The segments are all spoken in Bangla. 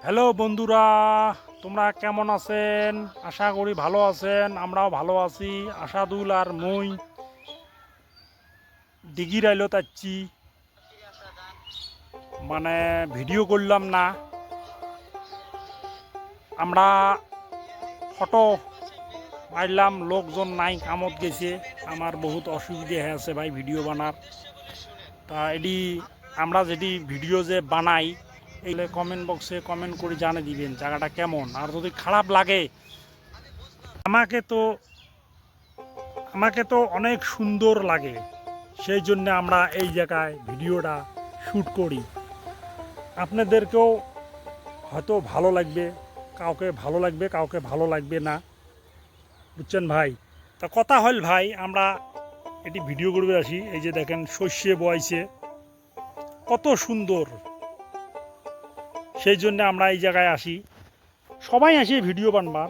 হ্যালো বন্ধুরা, তোমরা কেমন আছেন? আশা করি ভালো আছেন। আমরাও ভালো আছি। আশাদুল আর মুই ডিগি রাইলো তাচ্ছি, মানে ভিডিও করলাম না। আমরা ফটো মারলাম, লোকজন নাই, কামত গেছে। আমার বহুত অসুবিধা হয়ে আছে ভাই ভিডিও বানার। তা এটি আমরা যেটি ভিডিও যে বানাই, এগুলো কমেন্ট বক্সে কমেন্ট করে জানিয়ে দিবেন জায়গাটা কেমন। আর যদি খারাপ লাগে, আমাকে তো আমাকে তো অনেক সুন্দর লাগে, সেই জন্য আমরা এই জায়গায় ভিডিওটা শ্যুট করি। আপনাদেরকেও হয়তো ভালো লাগবে, কাউকে ভালো লাগবে, কাউকে ভালো লাগবে না, বুঝছেন ভাই। তা কথা হল ভাই, আমরা এটি ভিডিও করবে আসি। এই যে দেখেন শস্যে বয়সে কত সুন্দর, সেই জন্য আমরা এই জায়গায় আসি। সবাই আসি ভিডিও বানবার,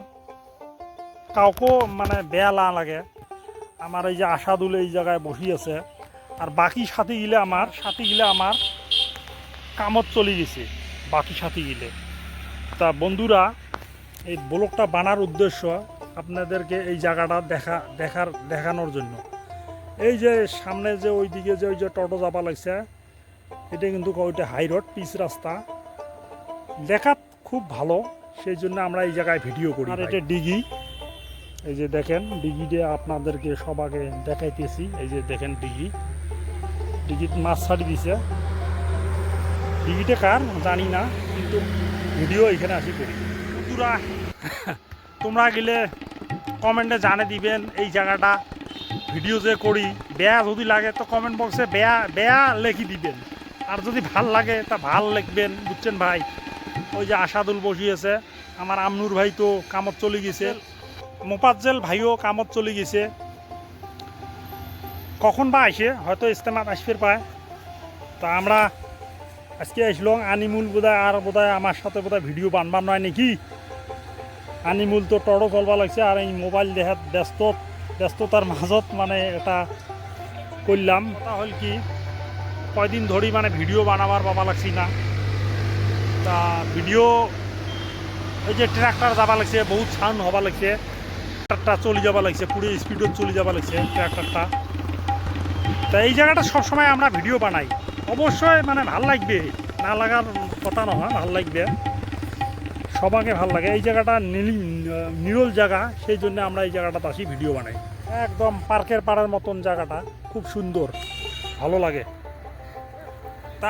কাউকেও মানে বেয়া না লাগে। আমার এই যে আশাদুল এই জায়গায় বসি আছে, আর বাকি সাথীগুলো আমার কামত চলে গেছে, বাকি সাথীগুলো। তা বন্ধুরা, এই ব্লগটা বানার উদ্দেশ্য আপনাদেরকে এই জায়গাটা দেখানোর জন্য। এই যে সামনে যে ওইদিকে যে ওই যে টোটো যাবা লাগছে, এটা কিন্তু ওইটা হাই রোড, পিচ রাস্তা, দেখাত খুব ভালো, সেই জন্য আমরা এই জায়গায় ভিডিও করি। আর এটা ডিগি, এই যে দেখেন ডিগিটা আপনাদেরকে সবাইকে দেখাইতেছি। এই যে দেখেন ডিগিত মাছ ছাড়ি দিছে। ডিগিটা কার জানি না, কিন্তু ভিডিও এখানে আসি করি। বন্ধুরা, তোমরা গেলে কমেন্টে জানিয়ে দিবেন এই জায়গাটা ভিডিও যে করি। বেয়া যদি লাগে তো কমেন্ট বক্সে বেয়া লেখি দিবেন, আর যদি ভাল লাগে তা ভাল লিখবেন, বুঝছেন ভাই। ওই যে আশাদুল বসিয়েছে, আমার আমনুর ভাই তো কামত চলে গেছে, মোপাজ্জেল ভাইও কামত চলে গেছে। কখন বা আসে, হয়তো ইস্তেমাত আসবে পায়। তা আমরা আজকে আসলাম। আনিমুল বোধহয় আর বোধহয় আমার সাথে বোধহয় ভিডিও বানবার নয় নাকি। আনিমুল তো টড়ো চলবা লাগছে, আর এই মোবাইল দেখাত ব্যস্ততার মাজত মানে এটা করলাম। তা হল কি, কয়দিন ধরে মানে ভিডিও বানাবার পাবা লাগছি না। তা ভিডিও ওই যে ট্রাক্টর যাবা লাগছে, বহুত সাউন্ড হবা লাগছে, ট্রাক্টরটা চলে যাবা লাগছে, পুরো স্পিডত চলে যাবা লাগছে ট্রাক্টরটা। তা এই জায়গাটা সবসময় আমরা ভিডিও বানাই, অবশ্যই মানে ভাল লাগবে, না লাগার কথা নহয়, ভাল লাগবে, সবাইকে ভাল লাগে। এই জায়গাটা নিরল জায়গা, সেই জন্য আমরা এই জায়গাটাতে আসি ভিডিও বানাই। একদম পার্কের পাড়ার মতন জায়গাটা, খুব সুন্দর, ভালো লাগে। তা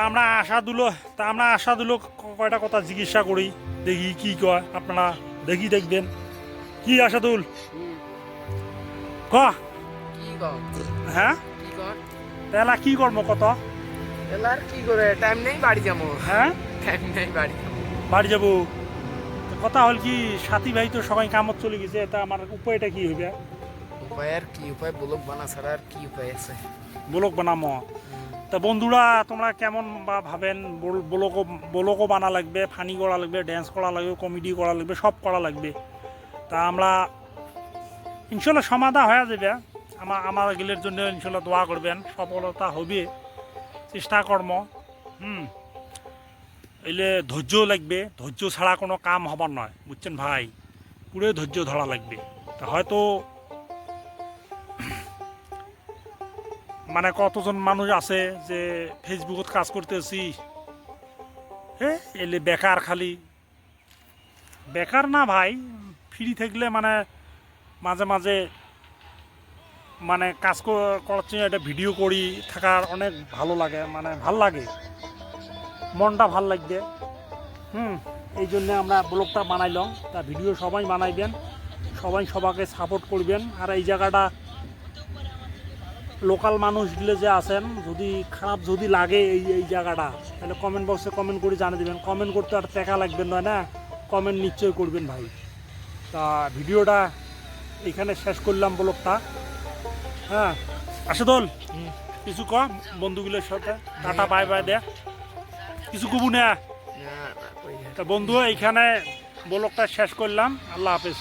আমরা আশাদুলো কয়টা কথা জিজ্ঞাসা করি, দেখি কি কয়। আপনারা দেখবেন কি আশাদুল ক। হ্যাঁ, তাহলে কি করবো কত? কি করে টাইম নেই, বাড়ি যাবো। হ্যাঁ, টাইম নেই, বাড়ি যাবো। কথা হল কি, সাথী ভাই তো সবাই কামত চলে গেছে, তা আমার উপায়টা কি হইবে? উপায় আর কি, উপায় ব্লগ বানা ছাড়া আর কি উপায় আছে? ব্লগ বানামো। তা বন্ধুরা, তোমরা কেমন বা ভাবেন? ব্লগও বানা লাগবে, ফানি করা লাগবে, ড্যান্স করা লাগবে, কমেডি করা লাগবে, সব করা লাগবে। তা আমরা ইনশাল্লাহ সমাধা হয়ে যাবে। আমার গিলের জন্য ইনশাল্লাহ দোয়া করবেন, সফলতা হবে, চেষ্টা কর্ম। এলে ধৈর্য লাগবে, ধৈর্য ছাড়া কোনো কাম হবার নয়, বুঝছেন ভাই। পুরো ধৈর্য ধরা লাগবে। তা হয়তো মানে কতজন মানুষ আছে যে ফেসবুকত কাজ করতেছি, হ্যাঁ এলে বেকার, খালি বেকার না ভাই, ফ্রি থাকলে মানে মাঝে মাঝে মানে কাজ করার জন্য একটা ভিডিও করি থাকার অনেক ভালো লাগে, মানে ভাল লাগে, মনটা ভাল লাগবে। এই জন্যে আমরা ব্লগটা বানাইলাম। তা ভিডিও সবাই বানাইবেন, সবাই সবাইকে সাপোর্ট করবেন। আর এই জায়গাটা লোকাল মানুষগুলো যে আছেন, যদি খারাপ যদি লাগে এই জায়গাটা, তাহলে কমেন্ট বক্সে কমেন্ট করে জানিয়ে দেবেন। কমেন্ট করতে আর টাকা লাগবেন নয় না, কমেন্ট নিশ্চয়ই করবেন ভাই। তা ভিডিওটা এখানে শেষ করলাম, ব্লগটা। হ্যাঁ আশাদুল, কিছু ক বন্ধুগুলোর সাথে, টাটা বাই বাই দে, কিছু কবু না। তা বন্ধু, এইখানে ব্লগটা শেষ করলাম, আল্লাহ হাফেজ।